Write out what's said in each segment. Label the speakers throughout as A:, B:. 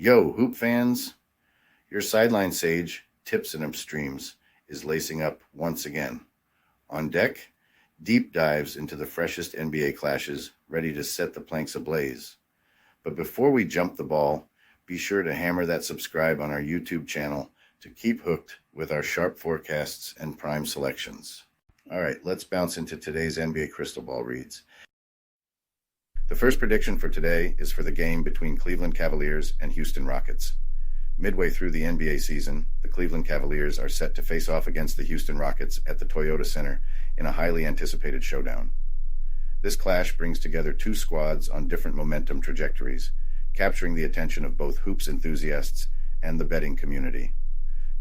A: Yo, hoop fans! Your sideline sage, Tips and Upstreams, is lacing up once again. On deck, deep dives into the freshest NBA clashes, ready to set the planks ablaze. But before we jump the ball, be sure to hammer that subscribe on our YouTube channel to keep hooked with our sharp forecasts and prime selections. All right, let's bounce into today's NBA Crystal Ball reads. The first prediction for today is for the game between Cleveland Cavaliers and Houston Rockets. Midway through the NBA season, the Cleveland Cavaliers are set to face off against the Houston Rockets at the Toyota Center in a highly anticipated showdown. This clash brings together two squads on different momentum trajectories, capturing the attention of both hoops enthusiasts and the betting community.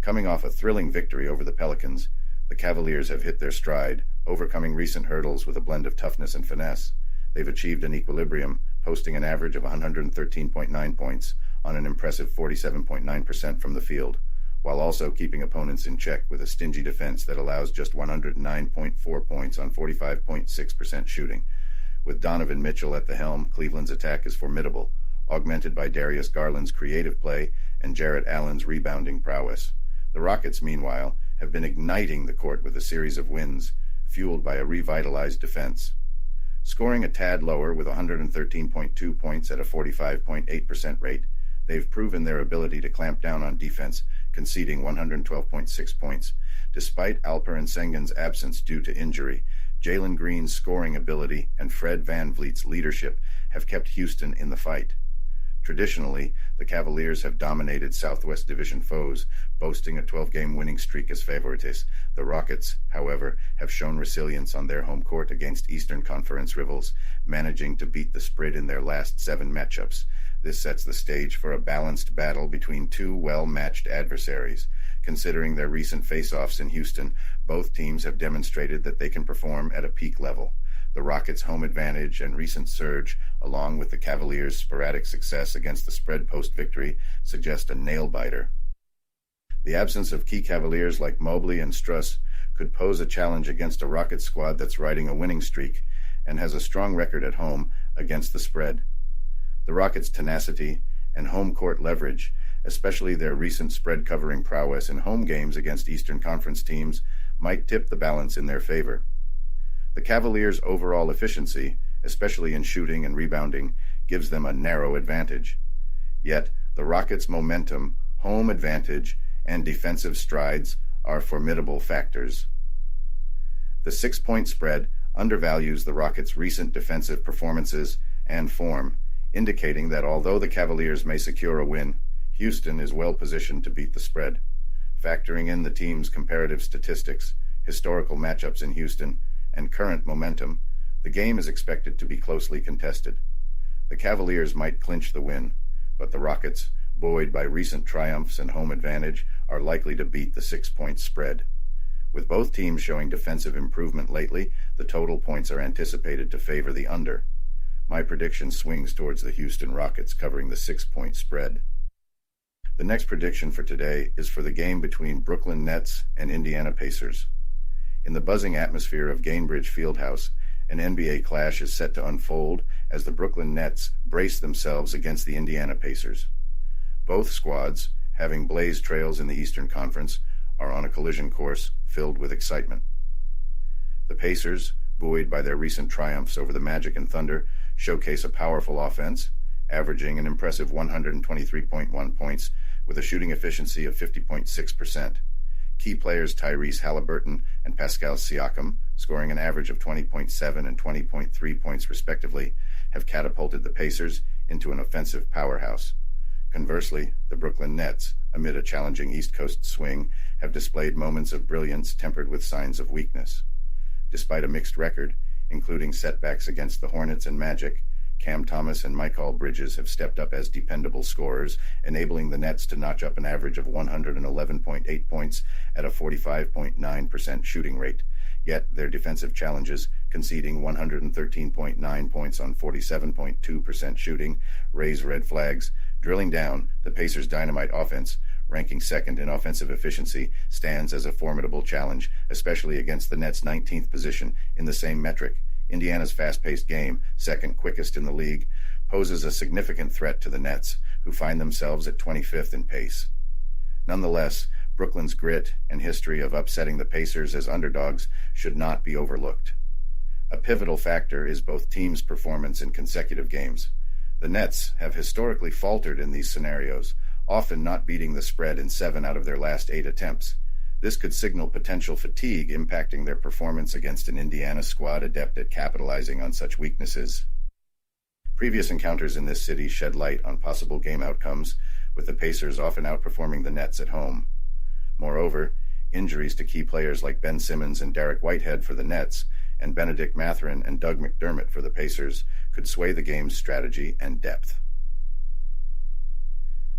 A: Coming off a thrilling victory over the Pelicans, the Cavaliers have hit their stride, overcoming recent hurdles with a blend of toughness and finesse. They've achieved an equilibrium, posting an average of 113.9 points on an impressive 47.9% from the field, while also keeping opponents in check with a stingy defense that allows just 109.4 points on 45.6% shooting. With Donovan Mitchell at the helm, Cleveland's attack is formidable, augmented by Darius Garland's creative play and Jarrett Allen's rebounding prowess. The Rockets, meanwhile, have been igniting the court with a series of wins, fueled by a revitalized defense. Scoring a tad lower with 113.2 points at a 45.8% rate, they've proven their ability to clamp down on defense, conceding 112.6 points. Despite Alperen Sengun's absence due to injury, Jalen Green's scoring ability and Fred VanVleet's leadership have kept Houston in the fight. Traditionally, the Cavaliers have dominated Southwest Division foes, boasting a 12-game winning streak as favorites. The Rockets, however, have shown resilience on their home court against Eastern Conference rivals, managing to beat the spread in their last 7 matchups. This sets the stage for a balanced battle between two well-matched adversaries. Considering their recent face-offs in Houston, both teams have demonstrated that they can perform at a peak level. The Rockets' home advantage and recent surge, along with the Cavaliers' sporadic success against the spread post-victory, suggest a nail-biter. The absence of key Cavaliers like Mobley and Struss could pose a challenge against a Rockets squad that's riding a winning streak and has a strong record at home against the spread. The Rockets' tenacity and home court leverage, especially their recent spread-covering prowess in home games against Eastern Conference teams, might tip the balance in their favor. The Cavaliers' overall efficiency, especially in shooting and rebounding, gives them a narrow advantage. Yet, the Rockets' momentum, home advantage, and defensive strides are formidable factors. The 6-point spread undervalues the Rockets' recent defensive performances and form, indicating that although the Cavaliers may secure a win, Houston is well positioned to beat the spread. Factoring in the team's comparative statistics, historical matchups in Houston, and current momentum, the game is expected to be closely contested. The Cavaliers might clinch the win, but the Rockets, buoyed by recent triumphs and home advantage, are likely to beat the 6-point spread. With both teams showing defensive improvement lately, the total points are anticipated to favor the under. My prediction swings towards the Houston Rockets covering the 6-point spread. The next prediction for today is for the game between Brooklyn Nets and Indiana Pacers. In the buzzing atmosphere of Gainbridge Fieldhouse, an NBA clash is set to unfold as the Brooklyn Nets brace themselves against the Indiana Pacers. Both squads, having blazed trails in the Eastern Conference, are on a collision course filled with excitement. The Pacers, buoyed by their recent triumphs over the Magic and Thunder, showcase a powerful offense, averaging an impressive 123.1 points with a shooting efficiency of 50.6%. Key players Tyrese Halliburton and Pascal Siakam, scoring an average of 20.7 and 20.3 points respectively, have catapulted the Pacers into an offensive powerhouse. Conversely, the Brooklyn Nets, amid a challenging East Coast swing, have displayed moments of brilliance tempered with signs of weakness. Despite a mixed record, including setbacks against the Hornets and Magic, Cam Thomas and Mikal Bridges have stepped up as dependable scorers, enabling the Nets to notch up an average of 111.8 points at a 45.9% shooting rate. Yet their defensive challenges, conceding 113.9 points on 47.2% shooting, raise red flags. Drilling down, the Pacers' dynamite offense, ranking second in offensive efficiency, stands as a formidable challenge, especially against the Nets' 19th position in the same metric. Indiana's fast-paced game, second quickest in the league, poses a significant threat to the Nets, who find themselves at 25th in pace. Nonetheless, Brooklyn's grit and history of upsetting the Pacers as underdogs should not be overlooked. A pivotal factor is both teams' performance in consecutive games. The Nets have historically faltered in these scenarios, often not beating the spread in 7 out of their last 8 attempts. This could signal potential fatigue impacting their performance against an Indiana squad adept at capitalizing on such weaknesses. Previous encounters in this city shed light on possible game outcomes, with the Pacers often outperforming the Nets at home. Moreover, injuries to key players like Ben Simmons and Derek Whitehead for the Nets, and Benedict Mathurin and Doug McDermott for the Pacers, could sway the game's strategy and depth.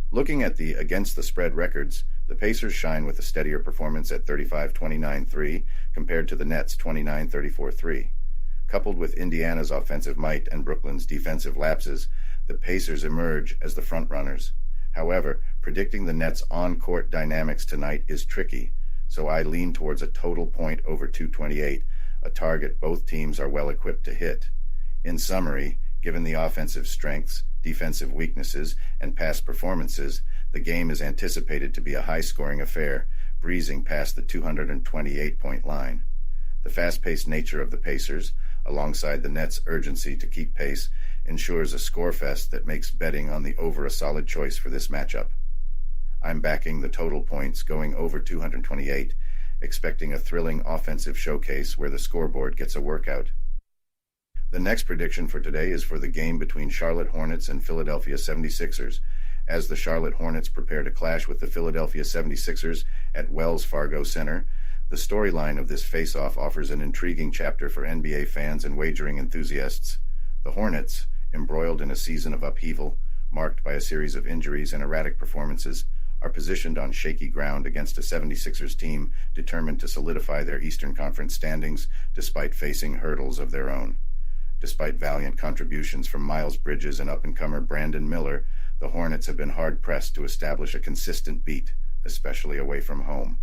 A: Looking at the against-the-spread records, the Pacers shine with a steadier performance at 35-29-3 compared to the Nets' 29-34-3. Coupled with Indiana's offensive might and Brooklyn's defensive lapses, the Pacers emerge as the frontrunners. However, predicting the Nets' on-court dynamics tonight is tricky, so I lean towards a total point over 228, a target both teams are well equipped to hit. In summary, given the offensive strengths, defensive weaknesses, and past performances, the game is anticipated to be a high-scoring affair, breezing past the 228-point line. The fast-paced nature of the Pacers, alongside the Nets' urgency to keep pace, ensures a scorefest that makes betting on the over a solid choice for this matchup. I'm backing the total points going over 228, expecting a thrilling offensive showcase where the scoreboard gets a workout. The next prediction for today is for the game between Charlotte Hornets and Philadelphia 76ers, as the Charlotte Hornets prepare to clash with the Philadelphia 76ers at Wells Fargo Center. The storyline of this face-off offers an intriguing chapter for NBA fans and wagering enthusiasts. The Hornets, embroiled in a season of upheaval, marked by a series of injuries and erratic performances, are positioned on shaky ground against a 76ers team determined to solidify their Eastern Conference standings despite facing hurdles of their own. Despite valiant contributions from Miles Bridges and up-and-comer Brandon Miller, the Hornets have been hard-pressed to establish a consistent beat, especially away from home.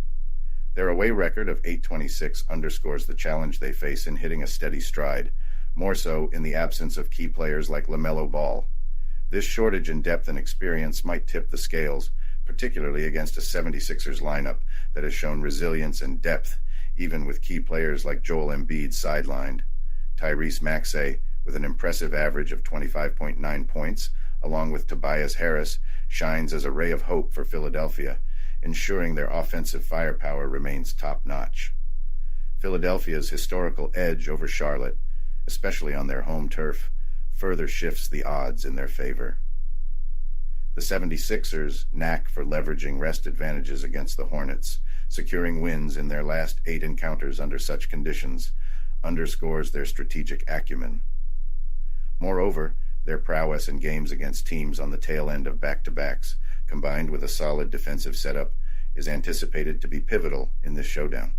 A: Their away record of 8-26 underscores the challenge they face in hitting a steady stride, more so in the absence of key players like LaMelo Ball. This shortage in depth and experience might tip the scales, particularly against a 76ers lineup that has shown resilience and depth, even with key players like Joel Embiid sidelined. Tyrese Maxey, with an impressive average of 25.9 points, along with Tobias Harris, shines as a ray of hope for Philadelphia, ensuring their offensive firepower remains top-notch. Philadelphia's historical edge over Charlotte, especially on their home turf, further shifts the odds in their favor. The 76ers' knack for leveraging rest advantages against the Hornets, securing wins in their last 8 encounters under such conditions, underscores their strategic acumen. Moreover, their prowess in games against teams on the tail end of back-to-backs, combined with a solid defensive setup, is anticipated to be pivotal in this showdown.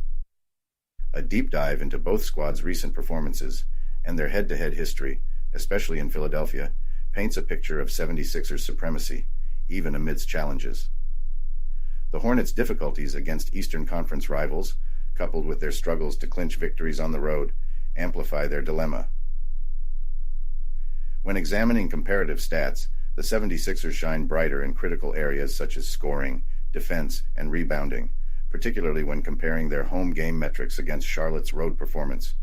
A: A deep dive into both squads' recent performances and their head-to-head history, especially in Philadelphia, paints a picture of 76ers supremacy, even amidst challenges. The Hornets' difficulties against Eastern Conference rivals, coupled with their struggles to clinch victories on the road, amplify their dilemma. When examining comparative stats, the 76ers shine brighter in critical areas such as scoring, defense, and rebounding, particularly when comparing their home game metrics against Charlotte's road performance.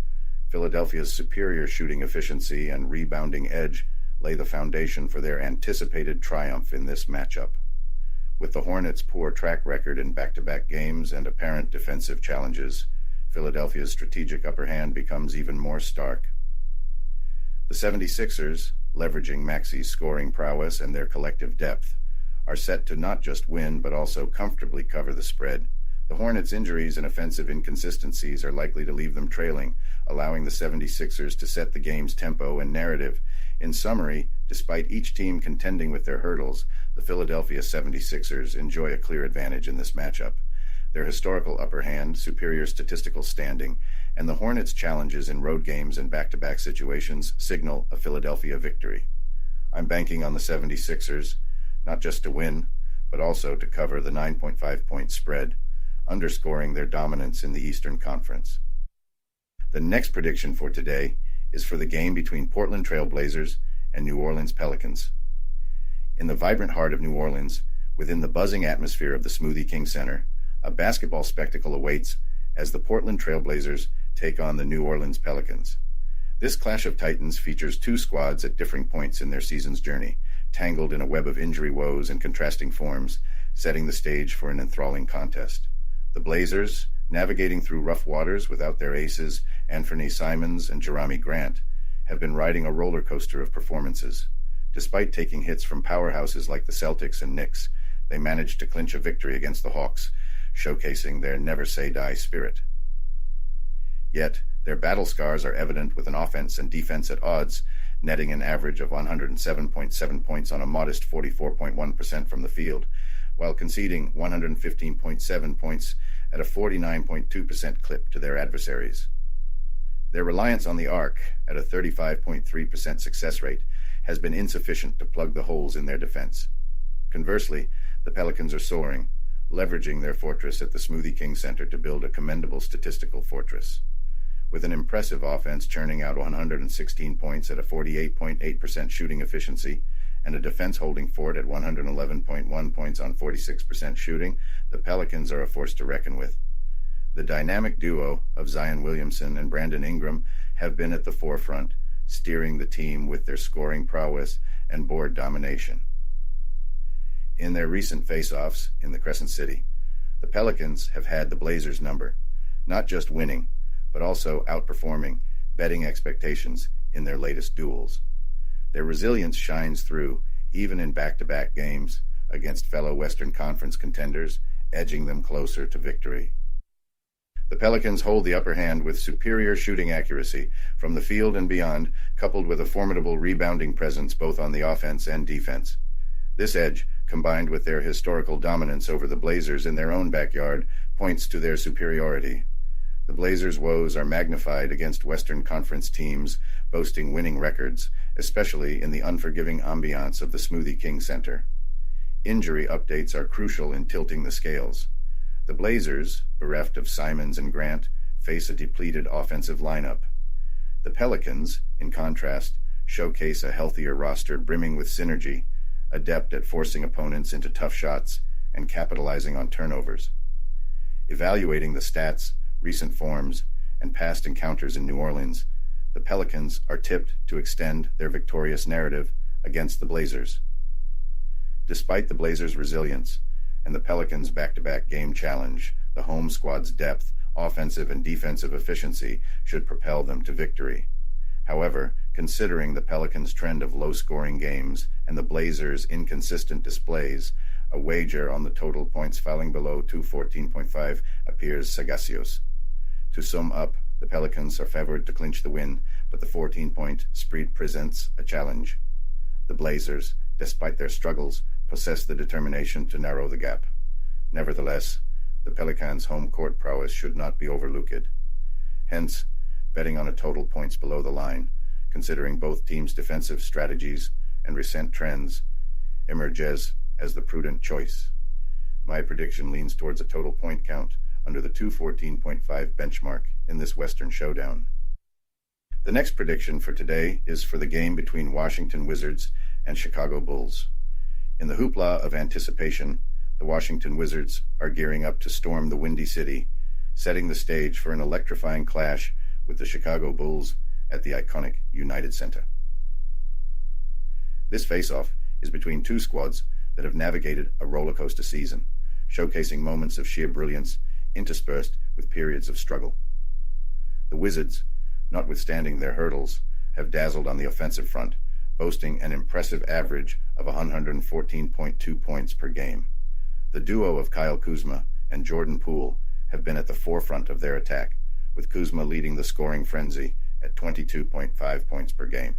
A: Philadelphia's superior shooting efficiency and rebounding edge lay the foundation for their anticipated triumph in this matchup. With the Hornets' poor track record in back-to-back games and apparent defensive challenges, Philadelphia's strategic upper hand becomes even more stark. The 76ers, leveraging Maxey's scoring prowess and their collective depth, are set to not just win but also comfortably cover the spread. The Hornets' injuries and offensive inconsistencies are likely to leave them trailing, allowing the 76ers to set the game's tempo and narrative. In summary, despite each team contending with their hurdles, the Philadelphia 76ers enjoy a clear advantage in this matchup. Their historical upper hand, superior statistical standing, and the Hornets' challenges in road games and back-to-back situations signal a Philadelphia victory. I'm banking on the 76ers, not just to win, but also to cover the 9.5-point spread, underscoring their dominance in the Eastern Conference. The next prediction for today is for the game between Portland Trail Blazers and New Orleans Pelicans. In the vibrant heart of New Orleans, within the buzzing atmosphere of the Smoothie King Center, a basketball spectacle awaits as the Portland Trail Blazers take on the New Orleans Pelicans. This clash of titans features two squads at differing points in their season's journey, tangled in a web of injury woes and contrasting forms, setting the stage for an enthralling contest. The Blazers, navigating through rough waters without their aces, Anthony Simons and Jerami Grant, have been riding a roller coaster of performances. Despite taking hits from powerhouses like the Celtics and Knicks, they managed to clinch a victory against the Hawks, showcasing their never-say-die spirit. Yet, their battle scars are evident with an offense and defense at odds, netting an average of 107.7 points on a modest 44.1% from the field, while conceding 115.7 points at a 49.2% clip to their adversaries. Their reliance on the arc, at a 35.3% success rate, has been insufficient to plug the holes in their defense. Conversely, the Pelicans are soaring, leveraging their fortress at the Smoothie King Center to build a commendable statistical fortress. With an impressive offense churning out 116 points at a 48.8% shooting efficiency, and a defense holding fort at 111.1 points on 46% shooting, the Pelicans are a force to reckon with. The dynamic duo of Zion Williamson and Brandon Ingram have been at the forefront, steering the team with their scoring prowess and board domination. In their recent face-offs in the Crescent City, the Pelicans have had the Blazers' number, not just winning, but also outperforming betting expectations in their latest duels. Their resilience shines through, even in back-to-back games against fellow Western Conference contenders, edging them closer to victory. The Pelicans hold the upper hand with superior shooting accuracy from the field and beyond, coupled with a formidable rebounding presence both on the offense and defense. This edge, combined with their historical dominance over the Blazers in their own backyard, points to their superiority. The Blazers' woes are magnified against Western Conference teams boasting winning records, especially in the unforgiving ambiance of the Smoothie King Center. Injury updates are crucial in tilting the scales. The Blazers, bereft of Simons and Grant, face a depleted offensive lineup. The Pelicans, in contrast, showcase a healthier roster brimming with synergy, adept at forcing opponents into tough shots and capitalizing on turnovers. Evaluating the stats, recent forms, and past encounters in New Orleans, the Pelicans are tipped to extend their victorious narrative against the Blazers. Despite the Blazers' resilience and the Pelicans' back-to-back game challenge, the home squad's depth, offensive and defensive efficiency should propel them to victory. However, considering the Pelicans' trend of low-scoring games and the Blazers' inconsistent displays, a wager on the total points falling below 214.5 appears sagacious. To sum up, the Pelicans are favored to clinch the win, but the 14-point spread presents a challenge. The Blazers, despite their struggles, possess the determination to narrow the gap. Nevertheless, the Pelicans' home court prowess should not be overlooked. Hence, betting on a total points below the line, considering both teams' defensive strategies and recent trends, emerges as the prudent choice. My prediction leans towards a total point count under the 214.5 benchmark in this Western showdown. The next prediction for today is for the game between Washington Wizards and Chicago Bulls. In the hoopla of anticipation, the Washington Wizards are gearing up to storm the Windy City, setting the stage for an electrifying clash with the Chicago Bulls at the iconic United Center. This face-off is between two squads that have navigated a roller coaster season, showcasing moments of sheer brilliance interspersed with periods of struggle. The Wizards, notwithstanding their hurdles, have dazzled on the offensive front, boasting an impressive average of 114.2 points per game. The duo of Kyle Kuzma and Jordan Poole have been at the forefront of their attack, with Kuzma leading the scoring frenzy at 22.5 points per game.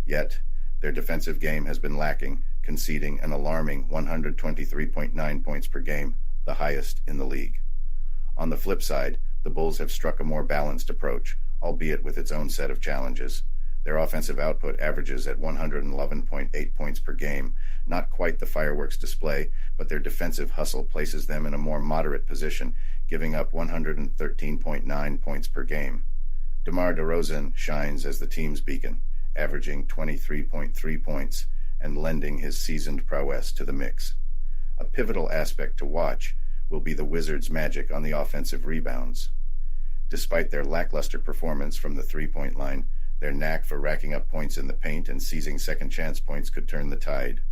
A: Yet, their defensive game has been lacking, conceding an alarming 123.9 points per game, the highest in the league. On the flip side, the Bulls have struck a more balanced approach, albeit with its own set of challenges. Their offensive output averages at 111.8 points per game, not quite the fireworks display, but their defensive hustle places them in a more moderate position, giving up 113.9 points per game. DeMar DeRozan shines as the team's beacon, averaging 23.3 points and lending his seasoned prowess to the mix. A pivotal aspect to watch will be the Wizards' magic on the offensive rebounds. Despite their lackluster performance from the three-point line, their knack for racking up points in the paint and seizing second-chance points could turn the tide.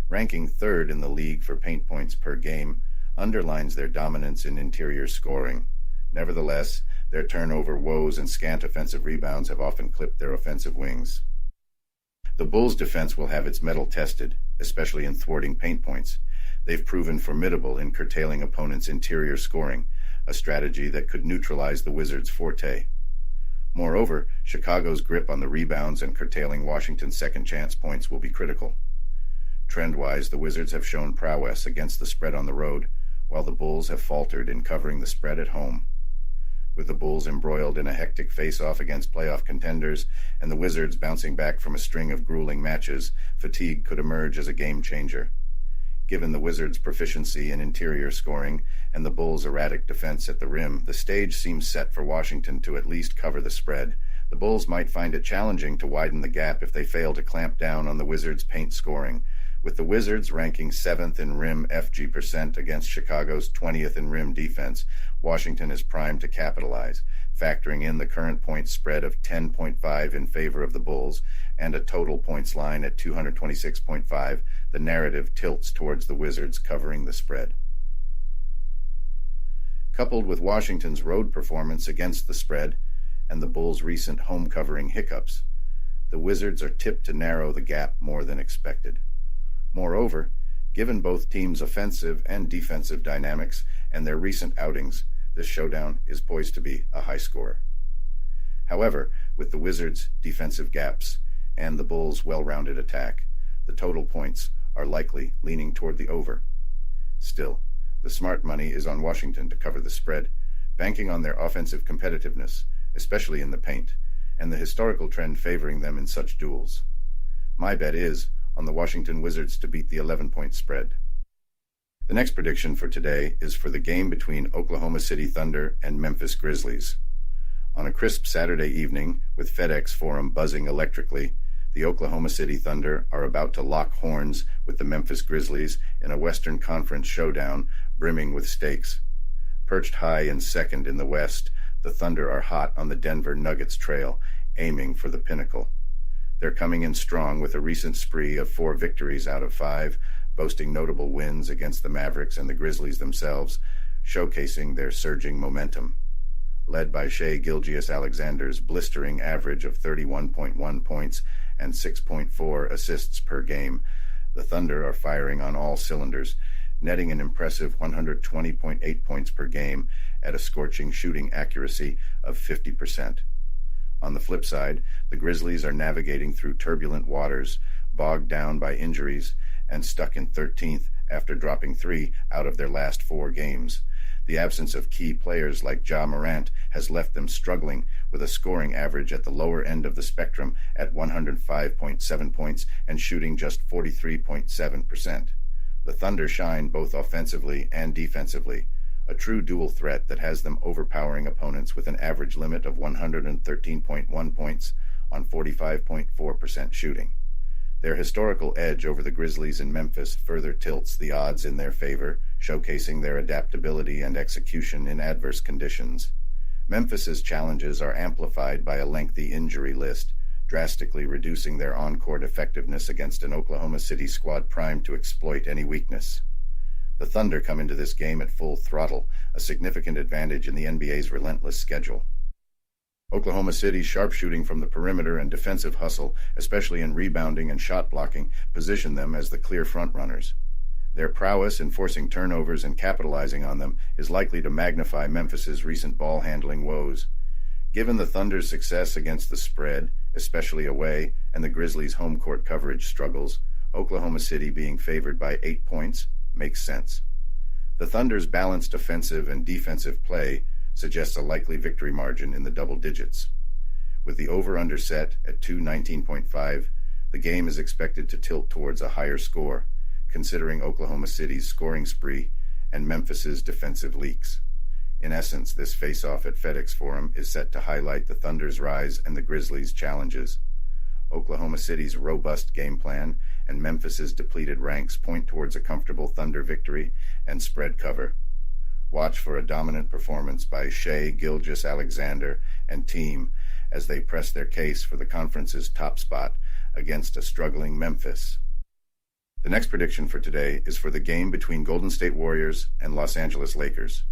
A: Ranking third in the league for paint points per game underlines their dominance in interior scoring. Nevertheless, their turnover woes and scant offensive rebounds have often clipped their offensive wings. The Bulls' defense will have its mettle tested, especially in thwarting paint points. They've proven formidable in curtailing opponents' interior scoring, a strategy that could neutralize the Wizards' forte. Moreover, Chicago's grip on the rebounds and curtailing Washington's second-chance points will be critical. Trend-wise, the Wizards have shown prowess against the spread on the road, while the Bulls have faltered in covering the spread at home. With the Bulls embroiled in a hectic face-off against playoff contenders and the Wizards bouncing back from a string of grueling matches, fatigue could emerge as a game-changer. Given the Wizards' proficiency in interior scoring and the Bulls' erratic defense at the rim, the stage seems set for Washington to at least cover the spread. The Bulls might find it challenging to widen the gap if they fail to clamp down on the Wizards' paint scoring, with the Wizards ranking 7th in rim FG% against Chicago's 20th in rim defense. Washington is primed to capitalize, factoring in the current point spread of 10.5 in favor of the Bulls and a total points line at 226.5. The narrative tilts towards the Wizards covering the spread. Coupled with Washington's road performance against the spread and the Bulls' recent home covering hiccups, the Wizards are tipped to narrow the gap more than expected. Moreover, given both teams' offensive and defensive dynamics and their recent outings, this showdown is poised to be a high score. However, with the Wizards' defensive gaps and the Bulls' well-rounded attack, the total points are likely leaning toward the over. Still, the smart money is on Washington to cover the spread, banking on their offensive competitiveness, especially in the paint, and the historical trend favoring them in such duels. My bet is on the Washington Wizards to beat the 11-point spread. The next prediction for today is for the game between Oklahoma City Thunder and Memphis Grizzlies. On a crisp Saturday evening, with FedEx Forum buzzing electrically, the Oklahoma City Thunder are about to lock horns with the Memphis Grizzlies in a Western Conference showdown brimming with stakes. Perched high in second in the West, the Thunder are hot on the Denver Nuggets trail, aiming for the pinnacle. They're coming in strong with a recent spree of 4 victories out of 5, boasting notable wins against the Mavericks and the Grizzlies themselves, showcasing their surging momentum. Led by Shai Gilgeous-Alexander's blistering average of 31.1 points and 6.4 assists per game, the Thunder are firing on all cylinders, netting an impressive 120.8 points per game at a scorching shooting accuracy of 50%. On the flip side, the Grizzlies are navigating through turbulent waters, bogged down by injuries, and stuck in 13th after dropping 3 out of their last 4 games. The absence of key players like Ja Morant has left them struggling with a scoring average at the lower end of the spectrum at 105.7 points and shooting just 43.7%. The Thunder shine both offensively and defensively, a true dual threat that has them overpowering opponents with an average limit of 113.1 points on 45.4% shooting. Their historical edge over the Grizzlies in Memphis further tilts the odds in their favor, showcasing their adaptability and execution in adverse conditions. Memphis's challenges are amplified by a lengthy injury list, drastically reducing their on-court effectiveness against an Oklahoma City squad primed to exploit any weakness. The Thunder come into this game at full throttle, a significant advantage in the NBA's relentless schedule. Oklahoma City's sharpshooting from the perimeter and defensive hustle, especially in rebounding and shot blocking, position them as the clear frontrunners. Their prowess in forcing turnovers and capitalizing on them is likely to magnify Memphis's recent ball-handling woes. Given the Thunder's success against the spread, especially away, and the Grizzlies' home court coverage struggles, Oklahoma City being favored by 8 points makes sense. The Thunder's balanced offensive and defensive play suggests a likely victory margin in the double digits. With the over-under set at 219.5, the game is expected to tilt towards a higher score, considering Oklahoma City's scoring spree and Memphis's defensive leaks. In essence, this face-off at FedEx Forum is set to highlight the Thunder's rise and the Grizzlies' challenges. Oklahoma City's robust game plan and Memphis's depleted ranks point towards a comfortable Thunder victory and spread cover. Watch for a dominant performance by Shai Gilgeous-Alexander and team as they press their case for the conference's top spot against a struggling Memphis. The next prediction for today is for the game between Golden State Warriors and Los Angeles Lakers.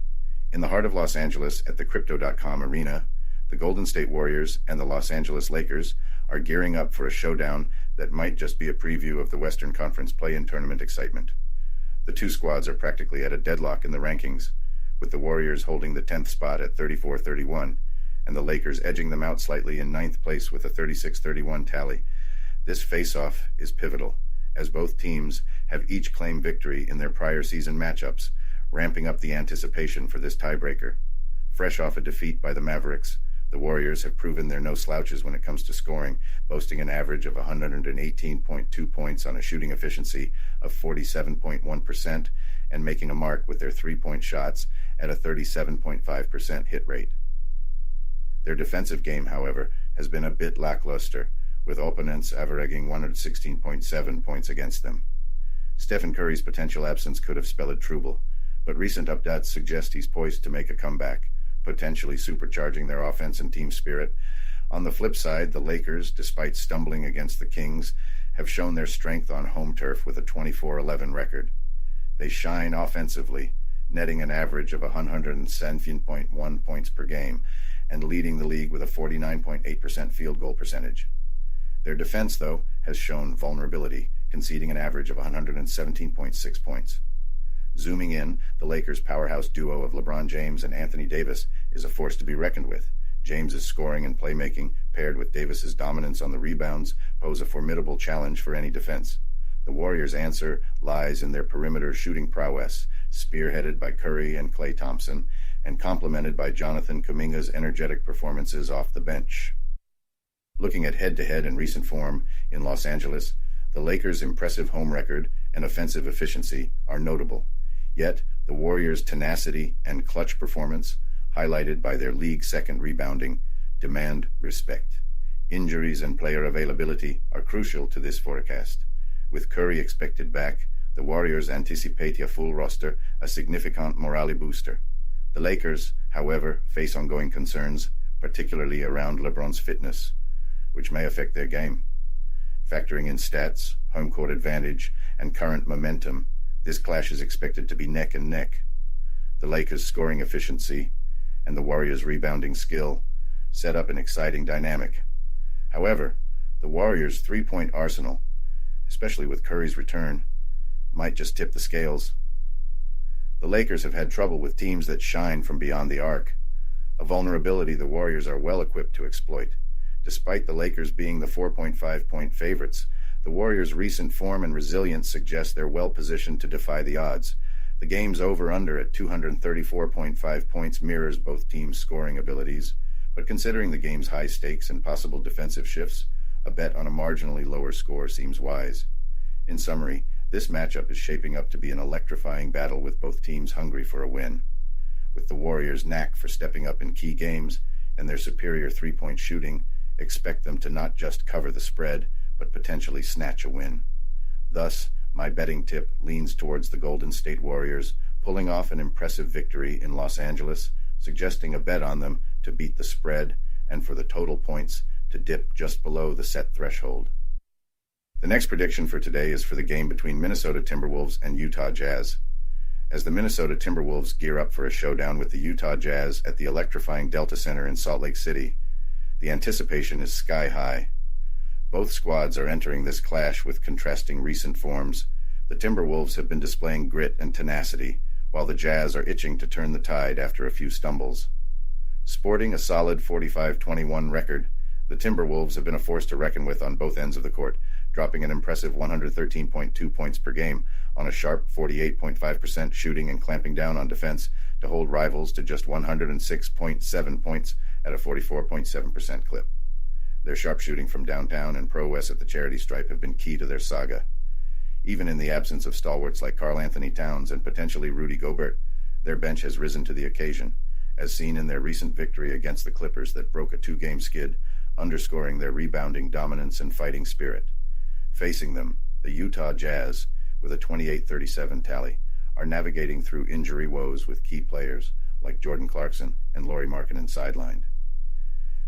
A: In the heart of Los Angeles at the Crypto.com arena, the Golden State Warriors and the Los Angeles Lakers are gearing up for a showdown that might just be a preview of the Western Conference play-in tournament excitement. The two squads are practically at a deadlock in the rankings, with the Warriors holding the 10th spot at 34-31, and the Lakers edging them out slightly in 9th place with a 36-31 tally. This face-off is pivotal, as both teams have each claimed victory in their prior season matchups, ramping up the anticipation for this tiebreaker. Fresh off a defeat by the Mavericks, the Warriors have proven they're no slouches when it comes to scoring, boasting an average of 118.2 points on a shooting efficiency of 47.1% and making a mark with their three-point shots at a 37.5% hit rate. Their defensive game, however, has been a bit lackluster, with opponents averaging 116.7 points against them. Stephen Curry's potential absence could have spelled trouble, but recent updates suggest he's poised to make a comeback, potentially supercharging their offense and team spirit. On the flip side, the Lakers, despite stumbling against the Kings, have shown their strength on home turf with a 24-11 record. They shine offensively, netting an average of 117.1 points per game and leading the league with a 49.8% field goal percentage. Their defense, though, has shown vulnerability, conceding an average of 117.6 points. Zooming in, the Lakers' powerhouse duo of LeBron James and Anthony Davis is a force to be reckoned with. James's scoring and playmaking, paired with Davis's dominance on the rebounds, pose a formidable challenge for any defense. The Warriors' answer lies in their perimeter shooting prowess, spearheaded by Curry and Klay Thompson, and complemented by Jonathan Kuminga's energetic performances off the bench. Looking at head-to-head in recent form in Los Angeles, the Lakers' impressive home record and offensive efficiency are notable. Yet, the Warriors' tenacity and clutch performance, highlighted by their league-second rebounding, demand respect. Injuries and player availability are crucial to this forecast. With Curry expected back, the Warriors anticipate a full roster, a significant morale booster. The Lakers, however, face ongoing concerns, particularly around LeBron's fitness, which may affect their game. Factoring in stats, home court advantage, and current momentum, this clash is expected to be neck and neck. The Lakers' scoring efficiency and the Warriors' rebounding skill set up an exciting dynamic. However, the Warriors' three-point arsenal, especially with Curry's return, might just tip the scales. The Lakers have had trouble with teams that shine from beyond the arc, a vulnerability the Warriors are well equipped to exploit. Despite the Lakers being the 4.5-point favorites, the Warriors' recent form and resilience suggest they're well positioned to defy the odds. The game's over-under at 234.5 points mirrors both teams' scoring abilities, but considering the game's high stakes and possible defensive shifts, a bet on a marginally lower score seems wise. In summary, this matchup is shaping up to be an electrifying battle with both teams hungry for a win. With the Warriors' knack for stepping up in key games and their superior three-point shooting, expect them to not just cover the spread, but potentially snatch a win. Thus, my betting tip leans towards the Golden State Warriors, pulling off an impressive victory in Los Angeles, suggesting a bet on them to beat the spread and for the total points to dip just below the set threshold. The next prediction for today is for the game between Minnesota Timberwolves and Utah Jazz. As the Minnesota Timberwolves gear up for a showdown with the Utah Jazz at the electrifying Delta Center in Salt Lake City, the anticipation is sky high. Both squads are entering this clash with contrasting recent forms. The Timberwolves have been displaying grit and tenacity, while the Jazz are itching to turn the tide after a few stumbles. Sporting a solid 45-21 record, the Timberwolves have been a force to reckon with on both ends of the court, dropping an impressive 113.2 points per game on a sharp 48.5% shooting and clamping down on defense to hold rivals to just 106.7 points at a 44.7% clip. Their sharpshooting from downtown and Pro West at the charity stripe have been key to their saga. Even in the absence of stalwarts like Karl Anthony Towns and potentially Rudy Gobert, their bench has risen to the occasion, as seen in their recent victory against the Clippers that broke a two-game skid underscoring their rebounding dominance and fighting spirit. Facing them, the Utah Jazz, with a 28-37 tally, are navigating through injury woes with key players like Jordan Clarkson and Lauri Markkanen sidelined.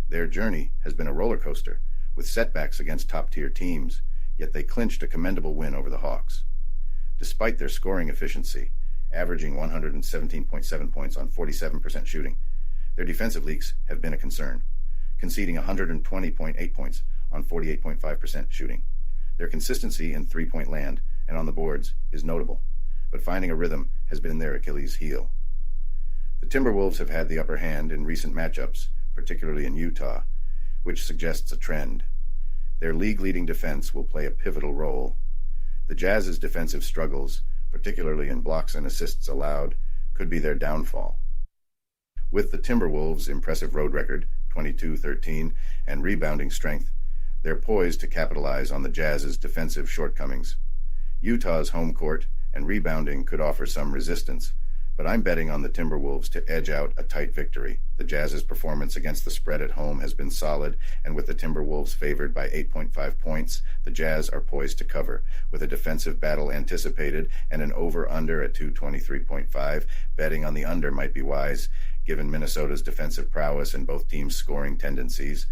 A: Their journey has been a roller coaster, with setbacks against top-tier teams, yet they clinched a commendable win over the Hawks. Despite their scoring efficiency, averaging 117.7 points on 47% shooting, their defensive leaks have been a concern, conceding 120.8 points on 48.5% shooting. Their consistency in three-point land and on the boards is notable, but finding a rhythm has been their Achilles heel. The Timberwolves have had the upper hand in recent matchups, particularly in Utah, which suggests a trend. Their league-leading defense will play a pivotal role. The Jazz's defensive struggles, particularly in blocks and assists allowed, could be their downfall. With the Timberwolves' impressive road record, 22-13, and rebounding strength, they're poised to capitalize on the Jazz's defensive shortcomings. Utah's home court and rebounding could offer some resistance, but I'm betting on the Timberwolves to edge out a tight victory. The Jazz's performance against the spread at home has been solid, and with the Timberwolves favored by 8.5 points, the Jazz are poised to cover. With a defensive battle anticipated and an over-under at 223.5, betting on the under might be wise, given Minnesota's defensive prowess and both teams' scoring tendencies.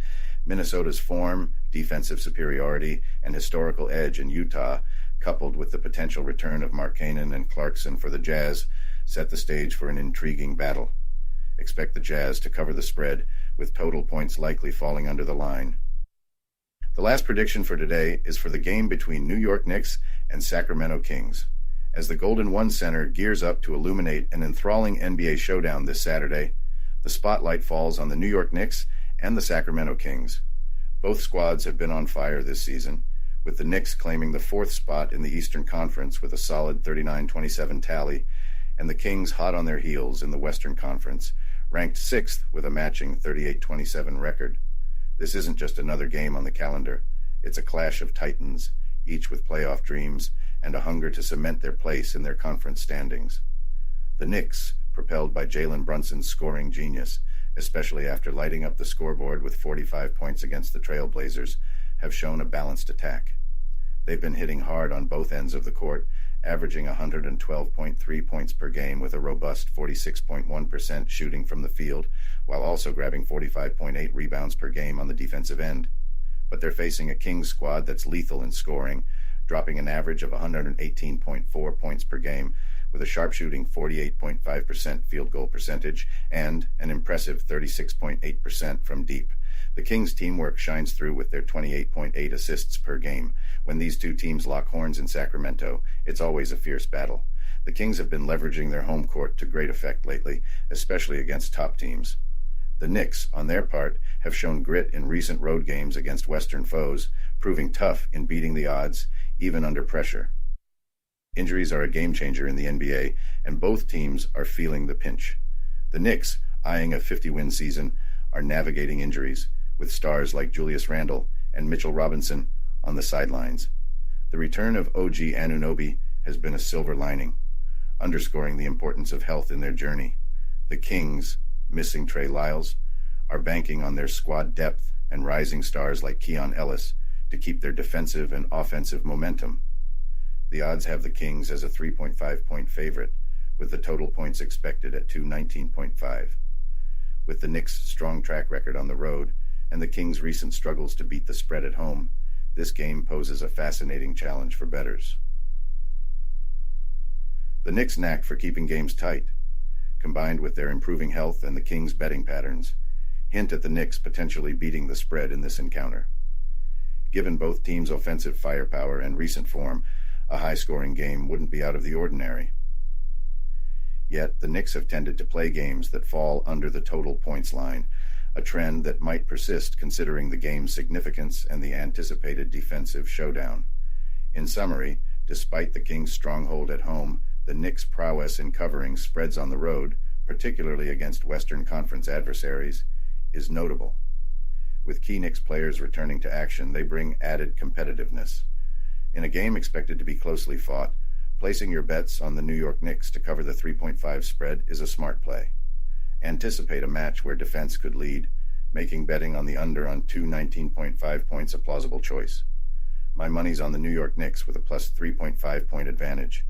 A: Minnesota's form, defensive superiority, and historical edge in Utah, coupled with the potential return of Markkanen and Clarkson for the Jazz, set the stage for an intriguing battle. Expect the Jazz to cover the spread, with total points likely falling under the line. The last prediction for today is for the game between New York Knicks and Sacramento Kings. As the Golden One Center gears up to illuminate an enthralling NBA showdown this Saturday, the spotlight falls on the New York Knicks and the Sacramento Kings. Both squads have been on fire this season, with the Knicks claiming the fourth spot in the Eastern Conference with a solid 39-27 tally, and the Kings hot on their heels in the Western Conference, ranked sixth with a matching 38-27 record. This isn't just another game on the calendar. It's a clash of titans, each with playoff dreams and a hunger to cement their place in their conference standings. The Knicks, propelled by Jalen Brunson's scoring genius, especially after lighting up the scoreboard with 45 points against the Trail Blazers, have shown a balanced attack. They've been hitting hard on both ends of the court, averaging 112.3 points per game with a robust 46.1% shooting from the field, while also grabbing 45.8 rebounds per game on the defensive end. But they're facing a Kings squad that's lethal in scoring, dropping an average of 118.4 points per game, with a sharpshooting 48.5% field goal percentage and an impressive 36.8% from deep. The Kings' teamwork shines through with their 28.8 assists per game. When these two teams lock horns in Sacramento, it's always a fierce battle. The Kings have been leveraging their home court to great effect lately, especially against top teams. The Knicks, on their part, have shown grit in recent road games against Western foes, proving tough in beating the odds, even under pressure. Injuries are a game-changer in the NBA, and both teams are feeling the pinch. The Knicks, eyeing a 50-win season, are navigating injuries, with stars like Julius Randle and Mitchell Robinson on the sidelines. The return of OG Anunoby has been a silver lining, underscoring the importance of health in their journey. The Kings, missing Trey Lyles, are banking on their squad depth and rising stars like Keon Ellis to keep their defensive and offensive momentum. The odds have the Kings as a 3.5-point favorite, with the total points expected at 219.5. With the Knicks' strong track record on the road and the Kings' recent struggles to beat the spread at home, this game poses a fascinating challenge for bettors. The Knicks' knack for keeping games tight, combined with their improving health and the Kings' betting patterns, hint at the Knicks potentially beating the spread in this encounter. Given both teams' offensive firepower and recent form, a high-scoring game wouldn't be out of the ordinary. Yet, the Knicks have tended to play games that fall under the total points line, a trend that might persist considering the game's significance and the anticipated defensive showdown. In summary, despite the Kings' stronghold at home, the Knicks' prowess in covering spreads on the road, particularly against Western Conference adversaries, is notable. With key Knicks players returning to action, they bring added competitiveness. In a game expected to be closely fought, placing your bets on the New York Knicks to cover the 3.5 spread is a smart play. Anticipate a match where defense could lead, making betting on the under on 19.5 points a plausible choice. My money's on the New York Knicks with a plus 3.5 point advantage.